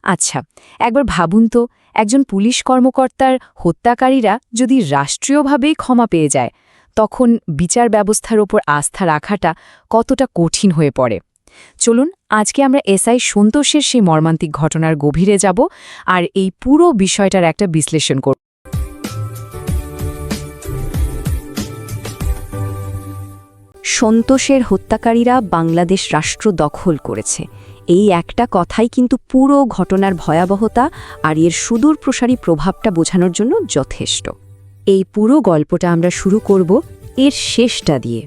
আচ্ছা, একবার ভাবুন তো, একজন পুলিশ কর্মকর্তার হত্যাকারীরা যদি রাষ্ট্রীয়ভাবেই ক্ষমা পেয়ে যায়, তখন বিচার ব্যবস্থার ওপর আস্থা রাখাটা কতটা কঠিন হয়ে পড়ে। চলুন আজকে আমরা এসআই সন্তোষের সেই মর্মান্তিক ঘটনার গভীরে যাব আর এই পুরো বিষয়টার একটা বিশ্লেষণ করব। সন্তোষের হত্যাকারীরা বাংলাদেশ রাষ্ট্র দখল করেছে, এই একটা কথাই কিন্তু পুরো ঘটনার ভয়াবহতা আর এর সুদূর প্রসারী প্রভাবটা বোঝানোর জন্য যথেষ্ট। এই পুরো গল্পটা আমরা শুরু করব এর শেষটা দিয়ে,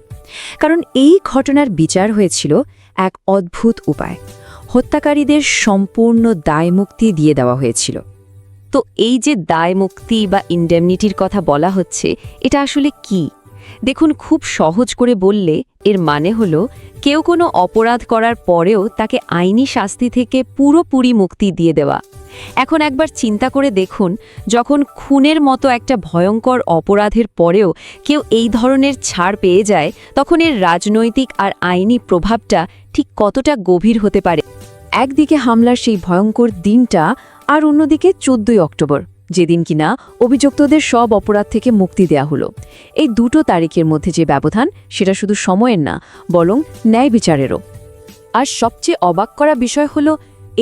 কারণ এই ঘটনার বিচার হয়েছিল এক অদ্ভুত উপায়। হত্যাকারীদের সম্পূর্ণ দায়মুক্তি দিয়ে দেওয়া হয়েছিল। তো এই যে দায়মুক্তি বা ইনডেমনিটির কথা বলা হচ্ছে, এটা আসলে কি? দেখুন, খুব সহজ করে বললে এর মানে হলো কেউ কোনো অপরাধ করার পরেও তাকে আইনি শাস্তি থেকে পুরোপুরি মুক্তি দিয়ে দেওয়া। এখন একবার চিন্তা করে দেখুন, যখন খুনের মতো একটা ভয়ঙ্কর অপরাধের পরেও কেউ এই ধরনের ছাড় পেয়ে যায়, তখন এর রাজনৈতিক আর আইনি প্রভাবটা ঠিক কতটা গভীর হতে পারে। একদিকে হামলার সেই ভয়ঙ্কর দিনটা, আর অন্যদিকে 14ই অক্টোবর, যেদিন কিনা অভিযুক্তদের সব অপরাধ থেকে মুক্তি দেয়া হলো। এই দুটো তারিখের মধ্যে যে ব্যবধান, সেটা শুধু সময়ের না, বরং ন্যায় বিচারেরও। আর সবচেয়ে অবাক করা বিষয় হলো,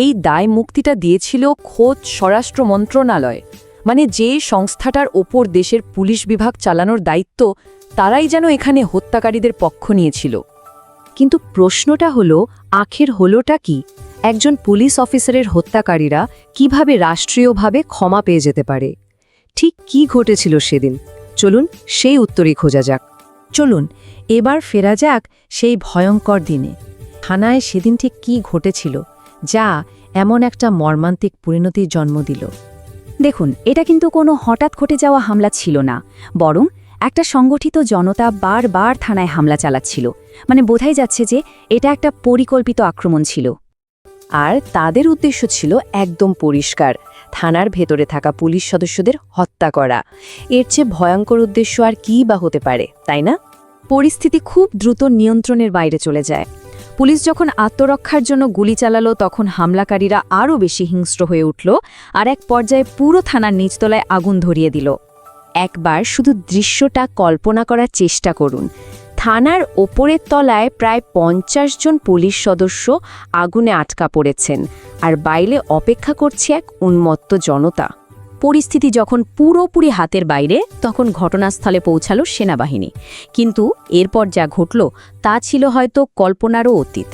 এই দায় মুক্তিটা দিয়েছিল খোদ স্বরাষ্ট্র মন্ত্রণালয়, মানে যে সংস্থাটার ওপর দেশের পুলিশ বিভাগ চালানোর দায়িত্ব, তারাই যেন এখানে হত্যাকারীদের পক্ষ নিয়েছিল। কিন্তু প্রশ্নটা হলো, আখের হলোটা কি? একজন পুলিশ অফিসারের হত্যাকারীরা কিভাবে রাষ্ট্রীয়ভাবে ক্ষমা পেয়ে যেতে পারে? ঠিক কি ঘটেছিল সেদিন? চলুন সেই উত্তরই খোঁজা যাক। চলুন এবার ফেরা যাক সেই ভয়ঙ্কর দিনে। থানায় সেদিন ঠিক কী ঘটেছিল, যা এমন একটা মর্মান্তিক পরিণতির জন্ম দিল? দেখুন, এটা কিন্তু কোনো হঠাৎ ঘটে যাওয়া হামলা ছিল না, বরং একটা সংগঠিত জনতা বারবার থানায় হামলা চালাচ্ছিল। মানে বোঝাই যাচ্ছে যে এটা একটা পরিকল্পিত আক্রমণ ছিল। আর তাদের উদ্দেশ্য ছিল একদম পরিষ্কার, থানার ভেতরে থাকা পুলিশ সদস্যদের হত্যা করা। এর চেয়ে ভয়ঙ্কর উদ্দেশ্য আর কী বা হতে পারে, তাই না? পরিস্থিতি খুব দ্রুত নিয়ন্ত্রণের বাইরে চলে যায়। পুলিশ যখন আত্মরক্ষার জন্য গুলি চালালো, তখন হামলাকারীরা আরও বেশি হিংস্র হয়ে উঠল আর এক পর্যায়ে পুরো থানার নিচতলায় আগুন ধরিয়ে দিল। একবার শুধু দৃশ্যটা কল্পনা করার চেষ্টা করুন। থানার ওপরের তলায় প্রায় 50 জন পুলিশ সদস্য আগুনে আটকা পড়েছেন, আর বাইরে অপেক্ষা করছে এক উন্মত্ত জনতা। পরিস্থিতি যখন পুরোপুরি হাতের বাইরে, তখন ঘটনাস্থলে পৌঁছালো সেনাবাহিনী। কিন্তু এরপর যা ঘটল, তা ছিল হয়তো কল্পনারও অতীত।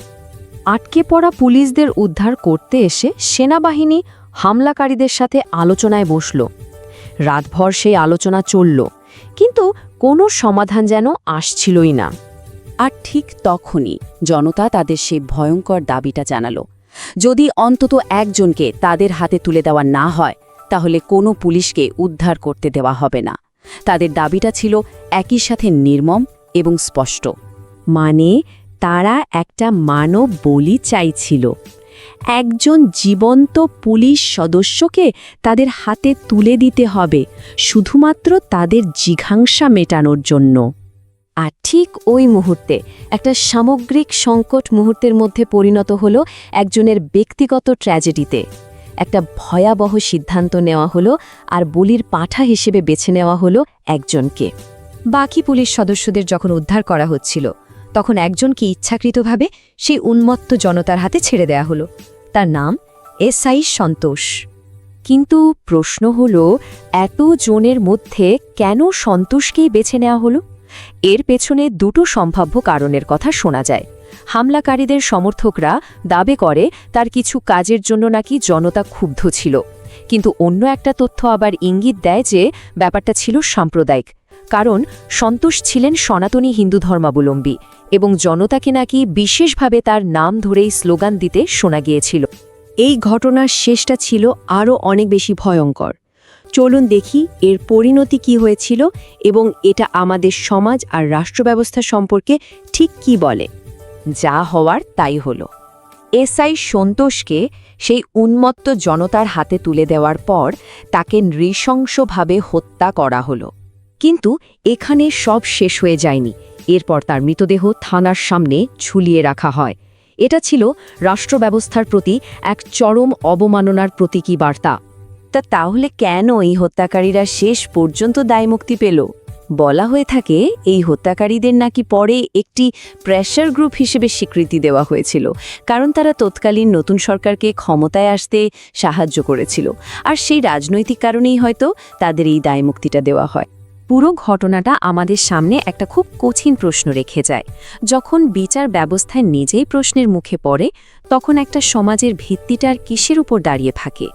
আটকে পড়া পুলিশদের উদ্ধার করতে এসে সেনাবাহিনী হামলাকারীদের সাথে আলোচনায় বসল। রাতভর সেই আলোচনা চলল, কিন্তু কোনো সমাধান যেন আসছিলই না। আর ঠিক তখনই জনতা তাদের সেই ভয়ঙ্কর দাবিটা জানালো, যদি অন্তত একজনকে তাদের হাতে তুলে দেওয়া না হয়, তাহলে কোনো পুলিশকে উদ্ধার করতে দেওয়া হবে না। তাদের দাবিটা ছিল একই সাথে নির্মম এবং স্পষ্ট, মানে তারা একটা মানব বলি চাইছিল। একজন জীবন্ত পুলিশ সদস্যকে তাদের হাতে তুলে দিতে হবে, শুধুমাত্র তাদের জিঘাংসা মেটানোর জন্য। আর ঠিক ওই মুহূর্তে একটা সামগ্রিক সংকট মুহূর্তের মধ্যে পরিণত হলো একজনের ব্যক্তিগত ট্র্যাজেডিতে। একটা ভয়াবহ সিদ্ধান্ত নেওয়া হলো, আর বলির পাঁঠা হিসেবে বেছে নেওয়া হলো একজনকে। বাকি পুলিশ সদস্যদের যখন উদ্ধার করা হচ্ছিল, তখন একজনকে ইচ্ছাকৃতভাবে সেই উন্মত্ত জনতার হাতে ছেড়ে দেয়া হলো। তার নাম এসআই সন্তোষ। কিন্তু প্রশ্ন হলো, এত জনের মধ্যে কেন সন্তোষকেই বেছে নেওয়া হলো? এর পেছনে দুটো সম্ভাব্য কারণের কথা শোনা যায়। হামলাকারীদের সমর্থকরা দাবি করে তার কিছু কাজের জন্য নাকি জনতা ক্ষুব্ধ ছিল, কিন্তু অন্য একটা তথ্য আবার ইঙ্গিত দেয় যে ব্যাপারটা ছিল সাম্প্রদায়িক। কারণ সন্তোষ ছিলেন সনাতনী হিন্দু ধর্মাবলম্বী, এবং জনতাকে নাকি বিশেষভাবে তার নাম ধরেই স্লোগান দিতে শোনা গিয়েছিল। এই ঘটনার শেষটা ছিল আরও অনেক বেশি ভয়ঙ্কর। চলুন দেখি এর পরিণতি কি হয়েছিল এবং এটা আমাদের সমাজ আর রাষ্ট্র ব্যবস্থা সম্পর্কে ঠিক কি বলে। যা হওয়ার তাই হলো। এসআই সন্তোষকে সেই উন্মত্ত জনতার হাতে তুলে দেওয়ার পর তাকে নৃশংসভাবে হত্যা করা হলো। কিন্তু এখানে সব শেষ হয়ে যায়নি। এরপর তার মৃতদেহ থানার সামনে ঝুলিয়ে রাখা হয় এটা ছিল রাষ্ট্র ব্যবস্থার প্রতি এক চরম অবমাননার প্রতীকী বার্তা। তাহলে কেন এই হত্যাকারীরা শেষ পর্যন্ত দায়মুক্তি পেল? বলা হয়ে থাকে এই হত্যাকারীদের নাকি পরে একটি প্রেশার গ্রুপ হিসেবে স্বীকৃতি দেওয়া হয়েছিল, কারণ তারা তৎকালীন নতুন সরকারকে ক্ষমতায় আসতে সাহায্য করেছিল, আর সেই রাজনৈতিক কারণেই হয়তো তাদের এই দায়মুক্তিটা দেওয়া হয়। পুরো ঘটনাটা আমাদের সামনে একটা খুব কঠিন প্রশ্ন রেখে যায়। যখন বিচার ব্যবস্থায় নিজেই প্রশ্নের মুখে পড়ে, তখন একটা সমাজের ভিত্তিটার কিসের উপর দাঁড়িয়ে থাকে?